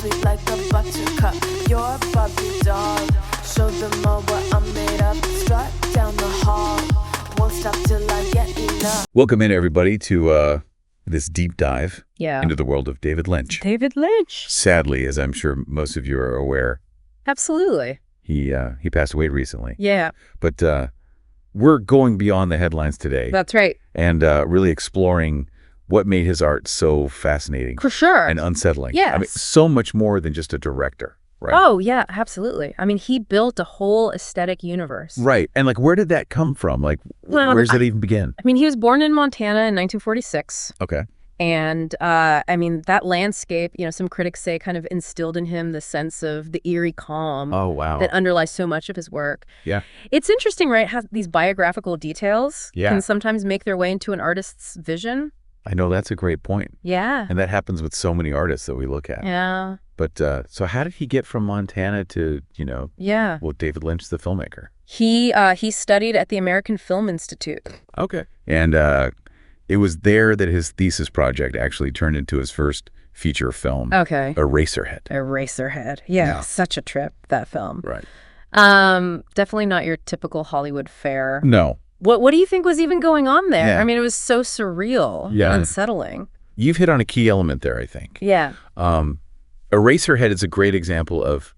sweet like a buttercup. You're a Barbie doll. Show them all what I'm made of. Strut down the hall. Won't stop till I get enough. Welcome in, everybody, to this deep dive into the world of David Lynch. David Lynch. Sadly, as I'm sure most of you are aware, Absolutely. he passed away recently. Yeah. But we're going beyond the headlines today. That's right. And really exploring what made his art so fascinating. For sure. And unsettling. Yes. I mean, so much more than just a director, right? Oh, yeah, absolutely. I mean, he built a whole aesthetic universe. Right. And like, where did that come from? Like, where does that even begin? I mean, he was born in Montana in 1946. Okay. And, I mean, that landscape, some critics say kind of instilled in him the sense of the eerie calm. Oh, wow. That underlies so much of his work. Yeah. It's interesting, right? How these biographical details Yeah. can sometimes make their way into an artist's vision. I know, that's a great point. Yeah. And that happens with so many artists that we look at. Yeah. But so how did he get from Montana to, Yeah. well, David Lynch, the filmmaker? He studied at the American Film Institute. Okay. And it was there that his thesis project actually turned into his first feature film. Okay. Eraserhead. Eraserhead. Yeah, such a trip, that film. Right. Definitely not your typical Hollywood fare. No. What do you think was even going on there? Yeah. I mean, it was so surreal, unsettling. You've hit on a key element there, I think. Yeah. Eraserhead is a great example of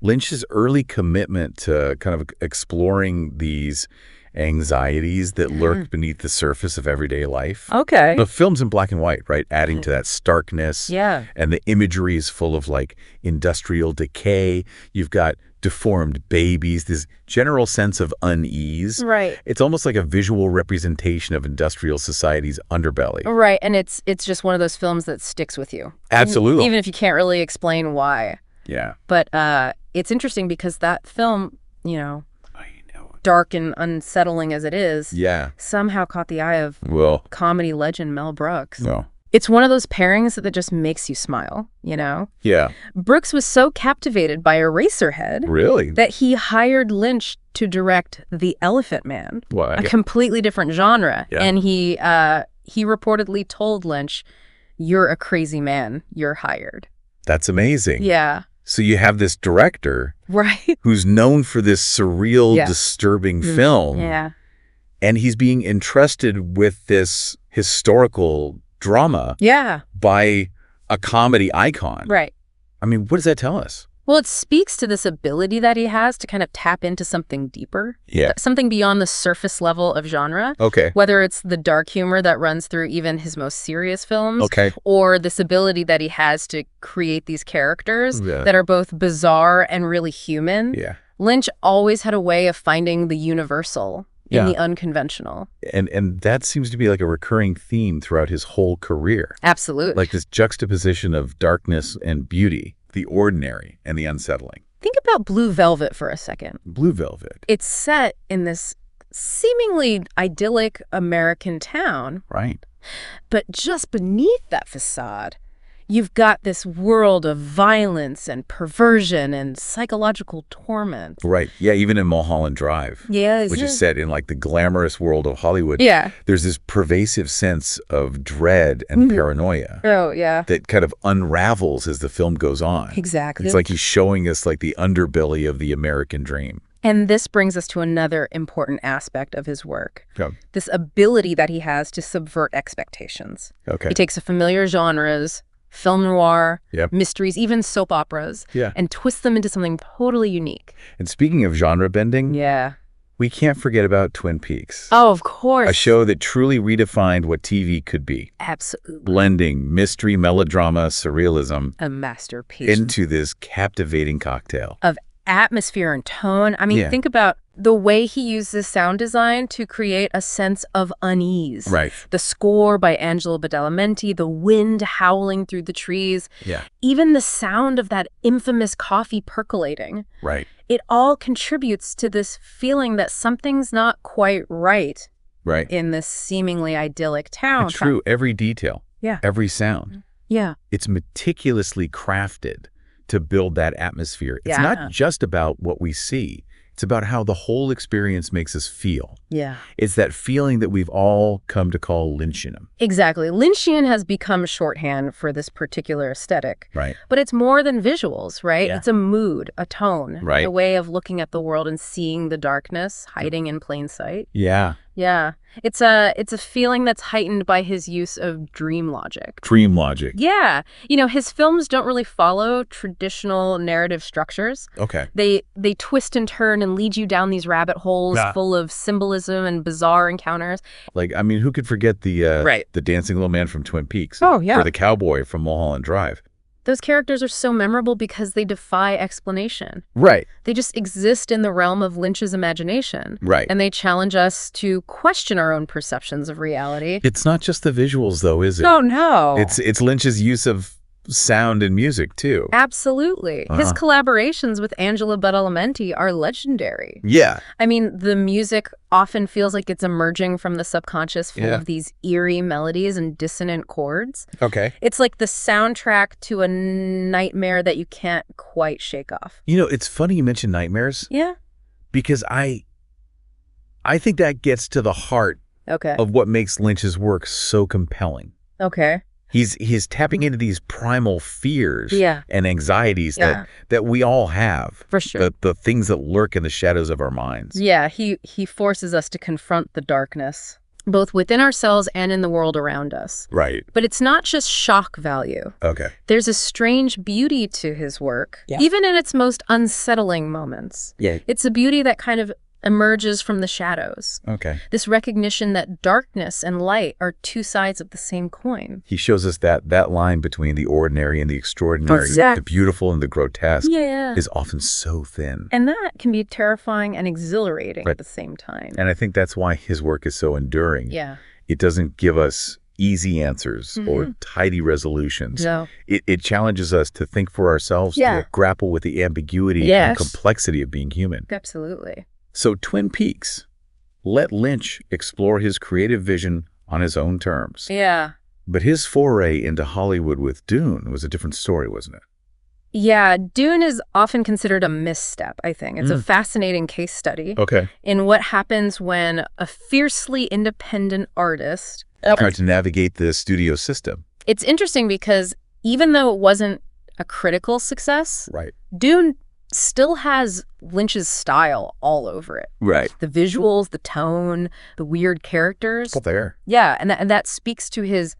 Lynch's early commitment to kind of exploring these anxieties that lurk beneath the surface of everyday life. Okay. The film's in black and white, right? Adding to that starkness. Yeah. And the imagery is full of like industrial decay. You've got deformed babies, this general sense of unease. Right. It's almost like a visual representation of industrial society's underbelly. Right, and it's just one of those films that sticks with you. Absolutely. Even if you can't really explain why. Yeah. But it's interesting because that film, I know. dark and unsettling as it is, Yeah. somehow caught the eye of Well, comedy legend Mel Brooks. no. It's one of those pairings that just makes you smile, Yeah. Brooks was so captivated by Eraserhead Really? that he hired Lynch to direct The Elephant Man, Well, a completely different genre. Yeah. And he reportedly told Lynch, "You're a crazy man. You're hired." that's amazing. Yeah. So you have this director Right. who's known for this surreal, disturbing film. Yeah. And he's being entrusted with this historical drama Yeah. by a comedy icon. Right. I mean, what does that tell us? Well, it speaks to this ability that he has to kind of tap into something deeper. Yeah. Something beyond the surface level of genre. Okay. Whether it's the dark humor that runs through even his most serious films. Okay. Or this ability that he has to create these characters Yeah. that are both bizarre and really human. Yeah. Lynch always had a way of finding the universal in Yeah. the unconventional. And that seems to be like a recurring theme throughout his whole career. Absolutely. Like this juxtaposition of darkness and beauty, the ordinary and the unsettling. Think about Blue Velvet for a second. Blue Velvet. It's set in this seemingly idyllic American town, Right. but just beneath that facade, you've got this world of violence and perversion and psychological torment. Right. Yeah, even in Mulholland Drive. Yeah. Which is set in like the glamorous world of Hollywood. Yeah. There's this pervasive sense of dread and paranoia Oh, yeah. that kind of unravels as the film goes on. Exactly. It's like he's showing us like the underbelly of the American dream. And this brings us to another important aspect of his work. Yeah. This ability that he has to subvert expectations. Okay. He takes familiar genres, film noir, Yep. mysteries, even soap operas, Yeah. and twists them into something totally unique. And speaking of genre bending, Yeah. we can't forget about Twin Peaks. Oh, of course. A show that truly redefined what TV could be, Absolutely. blending mystery, melodrama, surrealism A masterpiece into this captivating cocktail. of atmosphere and tone. I mean, Yeah. think about the way he uses sound design to create a sense of unease. Right. The score by Angelo Badalamenti, the wind howling through the trees, Yeah. even the sound of that infamous coffee percolating. Right. It all contributes to this feeling that something's not quite right Right. in this seemingly idyllic town. It's true. Every detail. Yeah. Every sound. Yeah. It's meticulously crafted to build that atmosphere. It's Yeah. not just about what we see. It's about how the whole experience makes us feel. Yeah. It's that feeling that we've all come to call Lynchian. Exactly. Lynchian has become shorthand for this particular aesthetic. Right. But it's more than visuals, right? Yeah. It's a mood, a tone, Right. a way of looking at the world and seeing the darkness hiding in plain sight. Yeah. Yeah. It's a feeling that's heightened by his use of dream logic. Dream logic. Yeah. His films don't really follow traditional narrative structures. Okay. They twist and turn and lead you down these rabbit holes full of symbolism and bizarre encounters. Like, I mean, who could forget the dancing little man from Twin Peaks? Oh, yeah. Or the cowboy from Mulholland Drive. Those characters are so memorable because they defy explanation. Right. They just exist in the realm of Lynch's imagination. Right. And they challenge us to question our own perceptions of reality. It's not just the visuals, though, is it? Oh, no. It's Lynch's use of sound and music, too. Absolutely. His collaborations with Angela Badalamenti are legendary. Yeah. I mean, the music often feels like it's emerging from the subconscious, full of these eerie melodies and dissonant chords. Okay. It's like the soundtrack to a nightmare that you can't quite shake off. It's funny you mentioned nightmares. Yeah. Because I think that gets to the heart of what makes Lynch's work so compelling. Okay. He's tapping into these primal fears and anxieties that we all have. For sure. The things that lurk in the shadows of our minds. Yeah, he forces us to confront the darkness, both within ourselves and in the world around us. Right. But it's not just shock value. Okay. There's a strange beauty to his work, even in its most unsettling moments. Yeah. It's a beauty that kind of emerges from the shadows. Okay. This recognition that darkness and light are two sides of the same coin. He shows us that line between the ordinary and the extraordinary, the beautiful and the grotesque, is often so thin. And that can be terrifying and exhilarating at the same time. And I think that's why his work is so enduring. Yeah. It doesn't give us easy answers or tidy resolutions. No. It challenges us to think for ourselves, to grapple with the ambiguity and complexity of being human. Absolutely. So Twin Peaks let Lynch explore his creative vision on his own terms. Yeah. But his foray into Hollywood with Dune was a different story, wasn't it? Yeah, Dune is often considered a misstep, I think. It's a fascinating case study in what happens when a fiercely independent artist tried to navigate the studio system. It's interesting because even though it wasn't a critical success, Dune still has Lynch's style all over it. Right. The visuals, the tone, the weird characters. All there. Yeah, and that speaks to his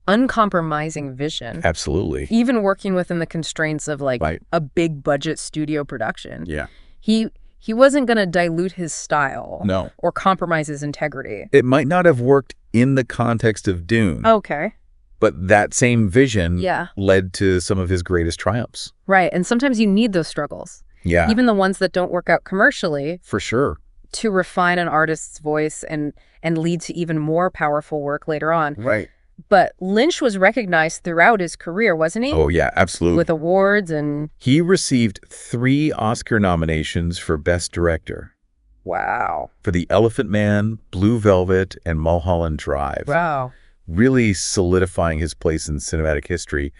uncompromising vision. Absolutely. Even working within the constraints of a big budget studio production. Yeah. He wasn't going to dilute his style. No. Or compromise his integrity. It might not have worked in the context of Dune. Okay. But that same vision led to some of his greatest triumphs. Right. And sometimes you need those struggles. Yeah. Even the ones that don't work out commercially. For sure. To refine an artist's voice and lead to even more powerful work later on. Right. But Lynch was recognized throughout his career, wasn't he? Oh, yeah, absolutely. With awards and... He received 3 Oscar nominations for Best Director. Wow. For The Elephant Man, Blue Velvet, and Mulholland Drive. Wow. Really solidifying his place in cinematic history.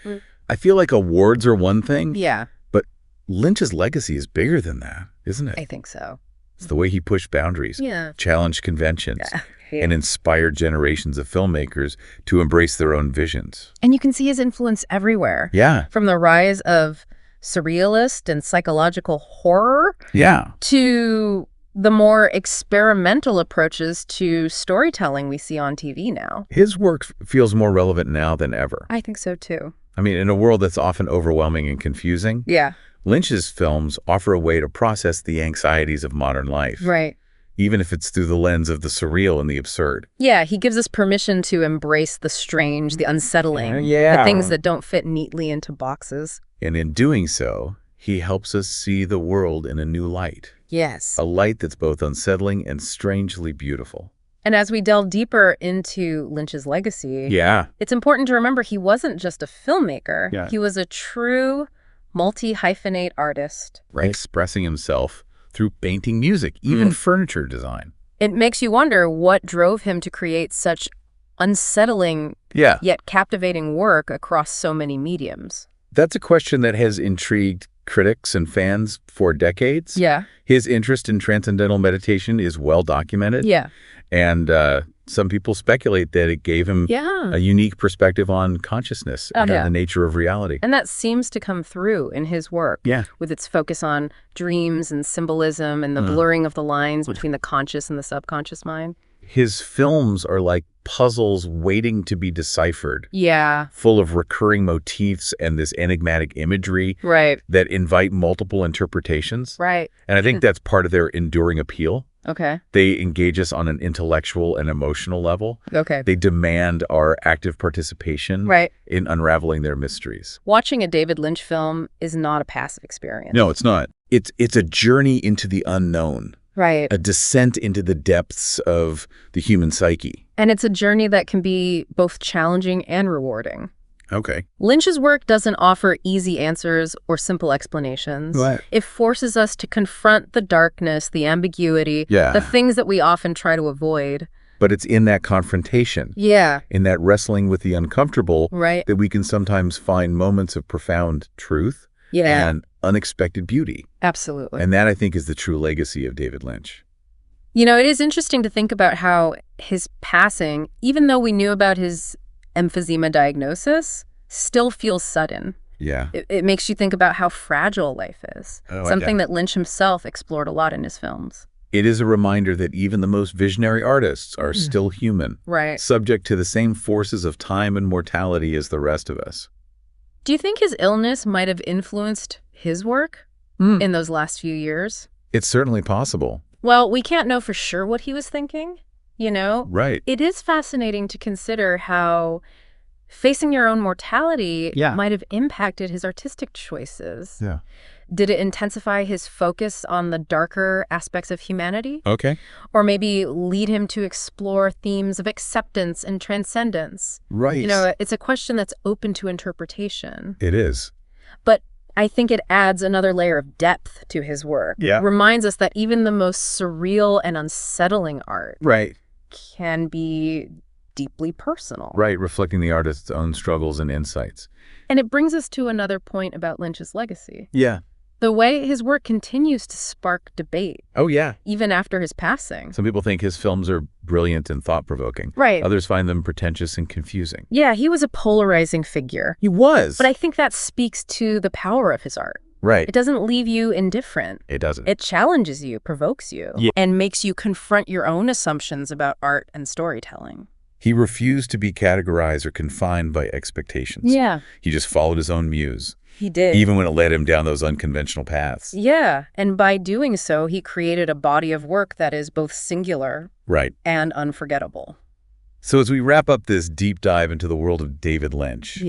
I feel like awards are one thing. Yeah. But Lynch's legacy is bigger than that, isn't it? I think so. It's the way he pushed boundaries, challenged conventions, and inspired generations of filmmakers to embrace their own visions. And you can see his influence everywhere. Yeah. From the rise of surrealist and psychological horror to the more experimental approaches to storytelling we see on TV now. His work feels more relevant now than ever. I think so, too. I mean, in a world that's often overwhelming and confusing, Lynch's films offer a way to process the anxieties of modern life. Right. Even if it's through the lens of the surreal and the absurd. Yeah, he gives us permission to embrace the strange, the unsettling, the things that don't fit neatly into boxes. And in doing so, he helps us see the world in a new light. Yes. A light that's both unsettling and strangely beautiful. And as we delve deeper into Lynch's legacy, it's important to remember he wasn't just a filmmaker. Yeah. He was a true multi-hyphenate artist. Right. Expressing himself through painting, music, even furniture design. It makes you wonder what drove him to create such unsettling yet captivating work across so many mediums. That's a question that has intrigued critics and fans for decades. Yeah. His interest in transcendental meditation is well documented. Yeah. And some people speculate that it gave him a unique perspective on consciousness and the nature of reality. And that seems to come through in his work. Yeah. With its focus on dreams and symbolism and the blurring of the lines between the conscious and the subconscious mind. His films are like puzzles waiting to be deciphered. Yeah. Full of recurring motifs and this enigmatic imagery that invite multiple interpretations. Right. And I think that's part of their enduring appeal. Okay. They engage us on an intellectual and emotional level. Okay. They demand our active participation in unraveling their mysteries. Watching a David Lynch film is not a passive experience. No, it's not. It's a journey into the unknown. Right. A descent into the depths of the human psyche. And it's a journey that can be both challenging and rewarding. Okay. Lynch's work doesn't offer easy answers or simple explanations. What? It forces us to confront the darkness, the ambiguity, the things that we often try to avoid. But it's in that confrontation, in that wrestling with the uncomfortable, that we can sometimes find moments of profound truth and unexpected beauty. Absolutely. And that, I think, is the true legacy of David Lynch. You know, it is interesting to think about how his passing, even though we knew about his emphysema diagnosis, still feels sudden. Yeah. It makes you think about how fragile life is, something that Lynch himself explored a lot in his films. It is a reminder that even the most visionary artists are still human, subject to the same forces of time and mortality as the rest of us. Do you think his illness might have influenced his work in those last few years? It's certainly possible. Well, we can't know for sure what he was thinking, you know? Right. It is fascinating to consider how facing your own mortality might have impacted his artistic choices. Yeah. Did it intensify his focus on the darker aspects of humanity? Okay. Or maybe lead him to explore themes of acceptance and transcendence? Right. You know, it's a question that's open to interpretation. It is. But I think it adds another layer of depth to his work. Yeah. Reminds us that even the most surreal and unsettling art can be deeply personal. Right, reflecting the artist's own struggles and insights. And it brings us to another point about Lynch's legacy. Yeah. The way his work continues to spark debate. Oh, yeah. Even after his passing. Some people think his films are brilliant and thought-provoking. Right. Others find them pretentious and confusing. Yeah, he was a polarizing figure. He was. But I think that speaks to the power of his art. Right. It doesn't leave you indifferent. It doesn't. It challenges you, provokes you, and makes you confront your own assumptions about art and storytelling. He refused to be categorized or confined by expectations. Yeah. He just followed his own muse. He did. Even when it led him down those unconventional paths. Yeah, and by doing so, he created a body of work that is both singular and unforgettable. So as we wrap up this deep dive into the world of David Lynch,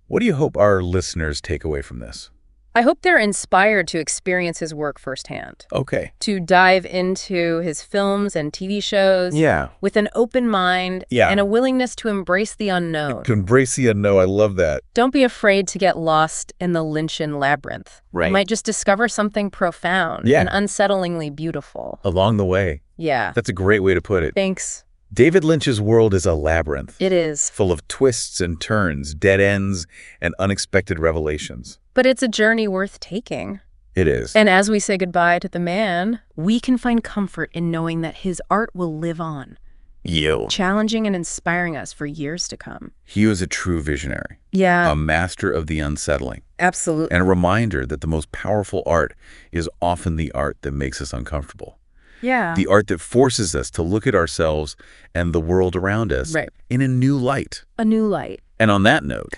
what do you hope our listeners take away from this? I hope they're inspired to experience his work firsthand. Okay. To dive into his films and TV shows with an open mind and a willingness to embrace the unknown. To embrace the unknown. I love that. Don't be afraid to get lost in the Lynchian labyrinth. Right. You might just discover something profound and unsettlingly beautiful. Along the way. Yeah. That's a great way to put it. Thanks. David Lynch's world is a labyrinth. It is. Full of twists and turns, dead ends, and unexpected revelations. But it's a journey worth taking. It is. And as we say goodbye to the man, we can find comfort in knowing that his art will live on. Challenging and inspiring us for years to come. He was a true visionary. Yeah. A master of the unsettling. Absolutely. And a reminder that the most powerful art is often the art that makes us uncomfortable. Yeah. The art that forces us to look at ourselves and the world around us in a new light. A new light. And on that note,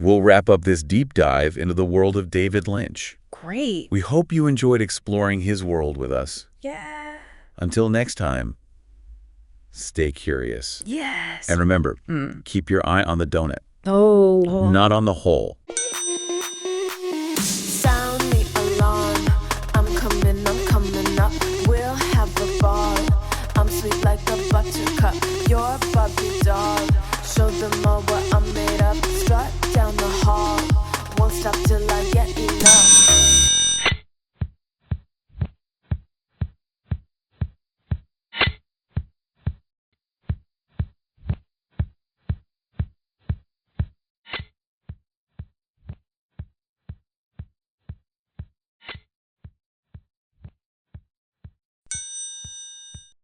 we'll wrap up this deep dive into the world of David Lynch. Great. We hope you enjoyed exploring his world with us. Yeah. Until next time, stay curious. Yes. And remember, keep your eye on the donut. Oh. Not on the hole. Sound the alarm. I'm coming up. We'll have a ball. I'm sweet like a buttercup. You're a Barbie doll. Show them all what I'm made of. Strut down the hall. Won't stop till